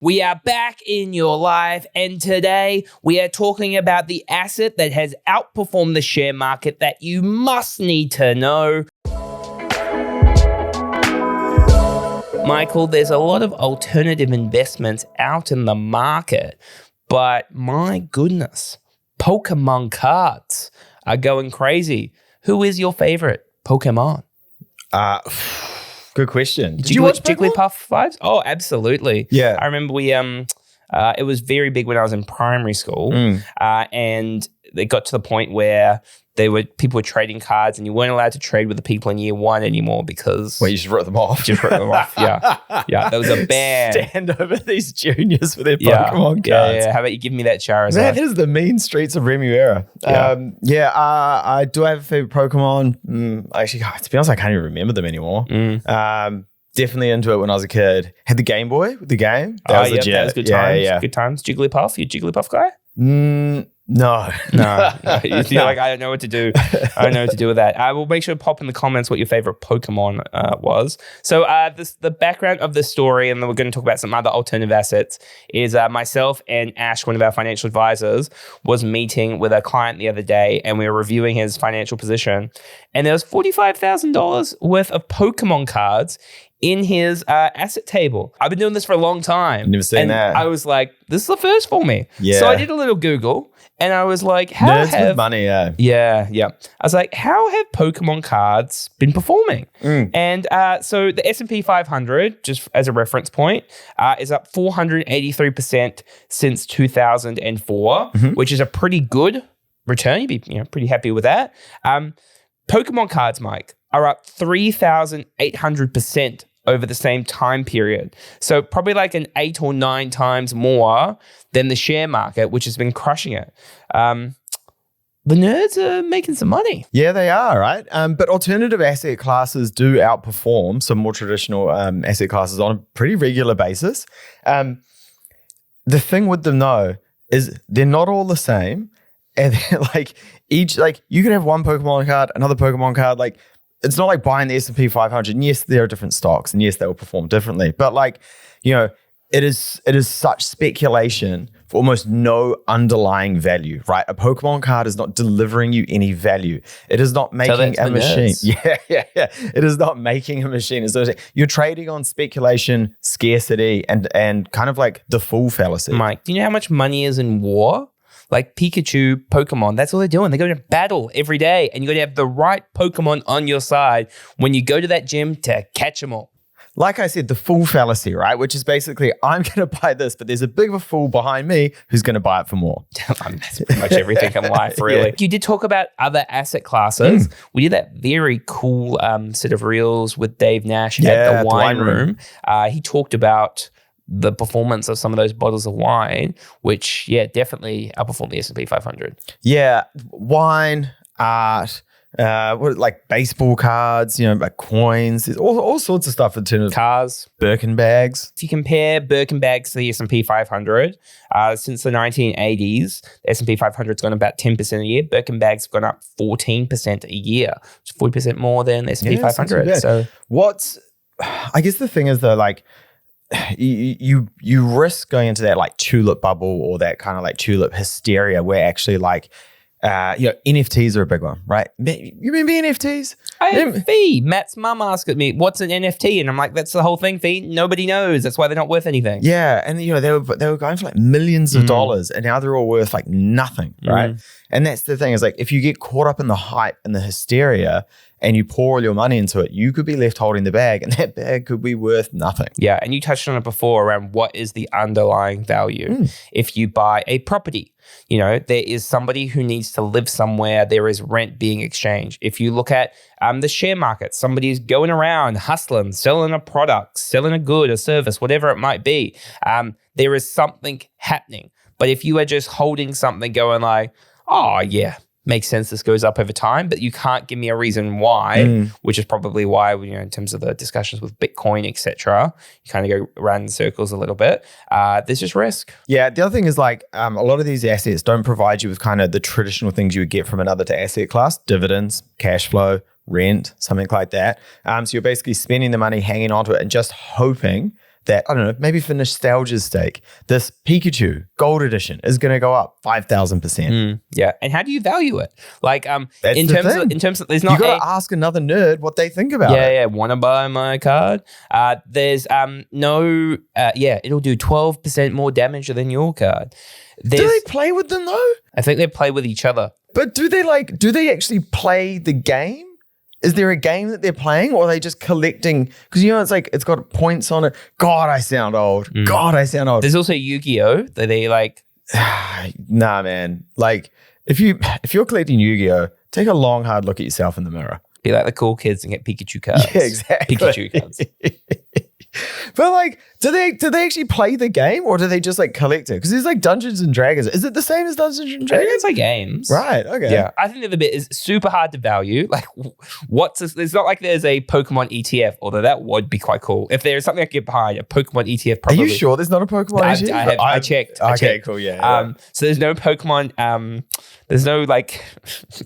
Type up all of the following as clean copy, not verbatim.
We are back in your life, and today we are talking about the asset that has outperformed the share market that you must need to know. Michael, there's a lot of alternative investments out in the market, but my goodness, Pokemon cards are going crazy. Who is your favorite Pokemon? Good question. Did you watch Jigglypuff vibes? Oh, absolutely. Yeah. I remember it was very big when I was in primary school, and it got to the point where people were trading cards, and you weren't allowed to trade with the people in year one anymore because you just wrote them off. Yeah. There was a ban. Stand over these juniors for their Pokemon cards. Yeah. How about you give me that Charizard? Man, that is the mean streets of Remuera. I do have a favorite Pokemon. Actually, to be honest, I can't even remember them anymore. Definitely into it when I was a kid. Had the Game Boy with the game. That was legit. That was good times. Yeah. Good times. Jigglypuff. You a Jigglypuff guy? No. You feel like I don't know what to do. I don't know what to do with that. I will make sure to pop in the comments what your favorite Pokemon was. So the background of the story, and then we're going to talk about some other alternative assets, is myself and Ash, one of our financial advisors, was meeting with a client the other day, and we were reviewing his financial position. And there was $45,000 worth of Pokemon cards in his asset table. I've been doing this for a long time. Never seen that. I was like, this is the first for me. Yeah. So I did a little Google, and I was like, Nerds with money, yeah. Yeah. I was like, how have Pokemon cards been performing? And so the S&P 500, just as a reference point, is up 483% since 2004, which is a pretty good return. You'd be pretty happy with that. Pokemon cards, Mike, are up 3,800% over the same time period. So probably like an 8 or 9 times more than the share market, which has been crushing it. The nerds are making some money. Yeah, they are, right? But alternative asset classes do outperform some more traditional asset classes on a pretty regular basis. The thing with them, though, is they're not all the same. And each, you could have one Pokemon card, another Pokemon card, it's not like buying the S&P 500. And yes, there are different stocks, and yes, they will perform differently. But it is such speculation for almost no underlying value, right? A Pokemon card is not delivering you any value. It is not making a machine. Yeah. It is not making a machine. You're trading on speculation, scarcity, and kind of like the fool fallacy. Mike, do you know how much money is in war? Like Pikachu, Pokemon, that's all they're doing. They're going to battle every day, and you're going to have the right Pokemon on your side when you go to that gym to catch them all. Like I said, the fool fallacy, right? Which is basically, I'm going to buy this, but there's a big of a fool behind me who's going to buy it for more. That's pretty much everything in life, really. Yeah. You did talk about other asset classes. We did that very cool set of reels with Dave Nash at the wine room. He talked about the performance of some of those bottles of wine, which, definitely outperformed the S&P 500. Yeah, wine, art, like baseball cards, like coins, there's all sorts of stuff in terms of cars, Birkin bags. If you compare Birkin bags to the S&P 500, since the 1980s, the S&P 500 has gone about 10% a year. Birkin bags have gone up 14% a year, which is 40% more than the S&P 500. So I guess the thing is though, you risk going into that tulip bubble or that kind of tulip hysteria where actually NFTs are a big one, right? You remember NFTs? Fee. Matt's mum asked me, what's an NFT? And I'm like, that's the whole thing, Fee. Nobody knows. That's why they're not worth anything. Yeah. And they were going for millions of dollars, and now they're all worth nothing, right? And that's the thing is if you get caught up in the hype and the hysteria and you pour all your money into it, you could be left holding the bag, and that bag could be worth nothing. Yeah, and you touched on it before around what is the underlying value. If you buy a property, there is somebody who needs to live somewhere. There is rent being exchanged. If you look at the share market, somebody's going around hustling, selling a product, selling a good, a service, whatever it might be. There is something happening. But if you are just holding something going oh yeah, makes sense, this goes up over time, but you can't give me a reason why, which is probably why, in terms of the discussions with Bitcoin, etc., you kind of go around in circles a little bit. There's just risk. Yeah, the other thing is a lot of these assets don't provide you with kind of the traditional things you would get from another asset class, dividends, cash flow, rent, something like that. So you're basically spending the money, hanging onto it, and just hoping that, I don't know, maybe for nostalgia's sake, this Pikachu Gold Edition is going to go up 5,000%. Yeah. And how do you value it? Like, That's in the terms thing. of, there's not You got to ask another nerd what they think about it. Yeah. Want to buy my card? There's no, it'll do 12% more damage than your card. Do they play with them though? I think they play with each other. But do they actually play the game? Is there a game that they're playing, or are they just collecting? Because it's like it's got points on it. God, I sound old. God, I sound old. There's also Yu-Gi-Oh! That they like. Nah, man. Like if you're collecting Yu-Gi-Oh, take a long, hard look at yourself in the mirror. Be like the cool kids and get Pikachu cards. Yeah, exactly. Pikachu cards. But like, do they actually play the game, or do they just like collect it? Because there's like Dungeons and Dragons. Is it the same as Dungeons and I think Dragons? it's like games. Right. Okay. Yeah. I think the other bit is super hard to value. Like, there's not like there's a Pokemon ETF, although that would be quite cool. If there's something I could get behind, a Pokemon ETF probably. Are you sure there's not a Pokemon ETF? I checked. I Okay, checked. cool. Yeah. So there's no Pokemon. There's no like,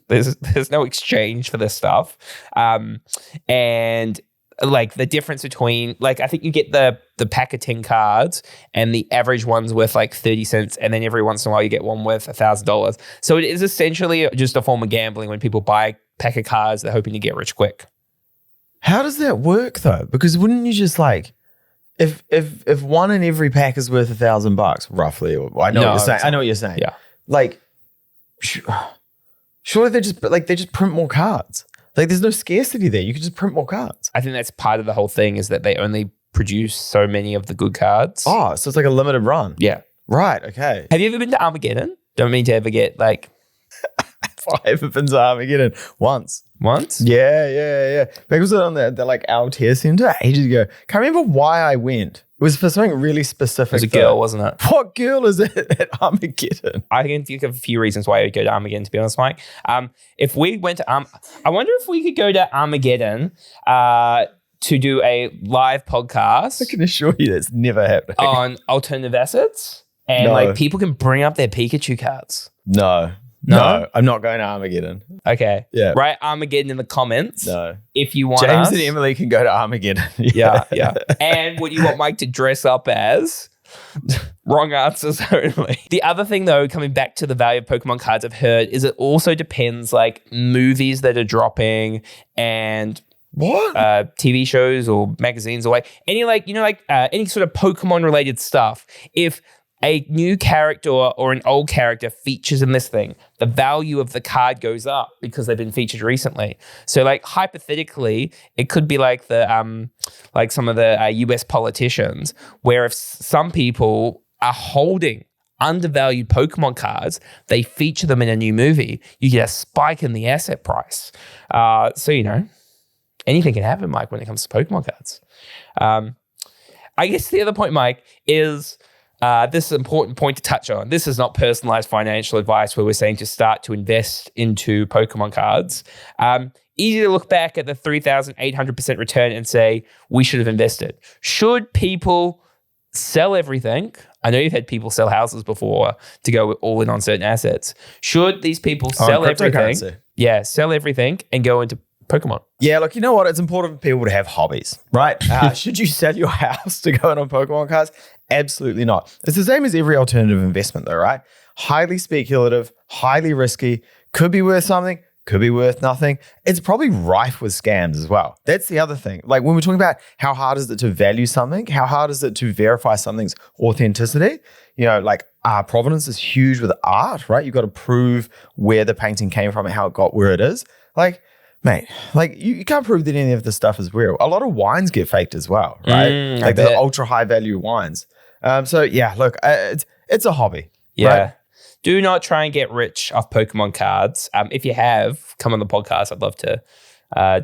there's no exchange for this stuff. And like the difference between, like, I think you get the pack of 10 cards and the average one's worth like 30 cents. And then every once in a while you get one worth $1,000. So it is essentially just a form of gambling when people buy a pack of cards, they're hoping to get rich quick. How does that work though? Because wouldn't you just like, if one in every pack is worth $1,000 roughly, or I know what you're saying. I know what you're saying. Yeah. Like, surely they just print more cards. Like there's no scarcity there. You can just print more cards. I think that's part of the whole thing is that they only produce so many of the good cards. Oh, so it's like a limited run. Yeah. Right. Okay. Have you ever been to Armageddon? Don't mean to ever get like... Have I ever been to Armageddon? Once. Yeah. Because it was on the like Altair Center ages ago. Can't remember why I went. It was for something really specific. It was a girl, wasn't it? What girl is it at Armageddon? I can think of a few reasons why I would go to Armageddon, to be honest, Mike. If we went to I wonder if we could go to Armageddon to do a live podcast. I can assure you that's never happening. On alternative assets. And like people can bring up their Pikachu cards. No, I'm not going to Armageddon. Okay. Yeah. Write Armageddon in the comments. No. If you want James us. and Emily can go to Armageddon. Yeah. And would you want Mike to dress up as? Wrong answers only. The other thing though, coming back to the value of Pokemon cards, I've heard is it also depends like movies that are dropping and what? TV shows or magazines or like any any sort of Pokemon related stuff. If a new character or an old character features in this thing, the value of the card goes up because they've been featured recently. So like hypothetically, it could be like the like some of the US politicians, where if some people are holding undervalued Pokemon cards, they feature them in a new movie, you get a spike in the asset price. So anything can happen, Mike, when it comes to Pokemon cards. I guess the other point, Mike, is this is an important point to touch on. This is not personalized financial advice where we're saying to start to invest into Pokemon cards. Easy to look back at the 3,800% return and say, we should have invested. Should people sell everything? I know you've had people sell houses before to go all in on certain assets. Should these people sell everything? Yeah, sell everything and go into Pokemon. Yeah, look, you know what? It's important for people to have hobbies, right? Should you sell your house to go in on Pokemon cards? Absolutely not. It's the same as every alternative investment though, right? Highly speculative, highly risky, could be worth something, could be worth nothing. It's probably rife with scams as well. That's the other thing. Like when we're talking about how hard is it to value something, how hard is it to verify something's authenticity? Like provenance is huge with art, right? You've got to prove where the painting came from and how it got where it is. Like, mate, like you can't prove that any of this stuff is real. A lot of wines get faked as well, right? Like the ultra high value wines. So yeah, look, it's a hobby. Yeah. Right? Do not try and get rich off Pokemon cards. If you have, come on the podcast. I'd love to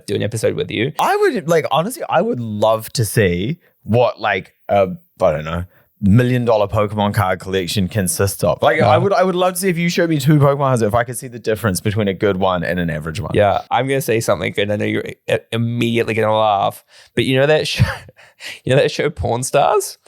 do an episode with you. I would honestly, I would love to see what I don't know, $1 million Pokemon card collection consists of. I would love to see if you showed me 2 Pokemon cards, if I could see the difference between a good one and an average one. Yeah, I'm gonna say something good. I know you're immediately gonna laugh, but you know that show Porn Stars?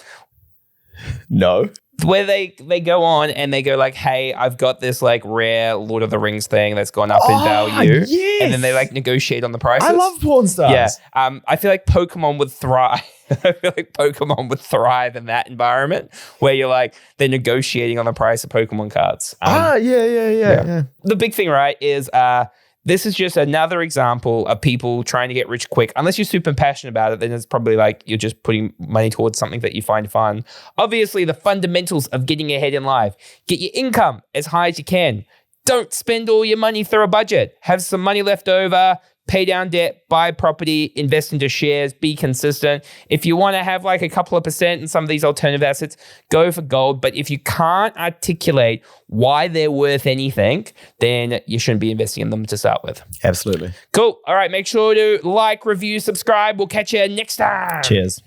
No. where they go on and they go like, hey, I've got this like rare Lord of the Rings thing that's gone up in value. Yes. And then they like negotiate on the prices. I love porn stars. Yeah. I feel like Pokemon would thrive. I feel like Pokemon would thrive in that environment where you're like, they're negotiating on the price of Pokemon cards. Yeah. The big thing, right, is this is just another example of people trying to get rich quick. Unless you're super passionate about it, then it's probably like you're just putting money towards something that you find fun. Obviously, the fundamentals of getting ahead in life. Get your income as high as you can. Don't spend all your money through a budget. Have some money left over. Pay down debt, buy property, invest into shares, be consistent. If you want to have like a couple of % in some of these alternative assets, go for gold. But if you can't articulate why they're worth anything, then you shouldn't be investing in them to start with. Absolutely. Cool. All right. Make sure to like, review, subscribe. We'll catch you next time. Cheers.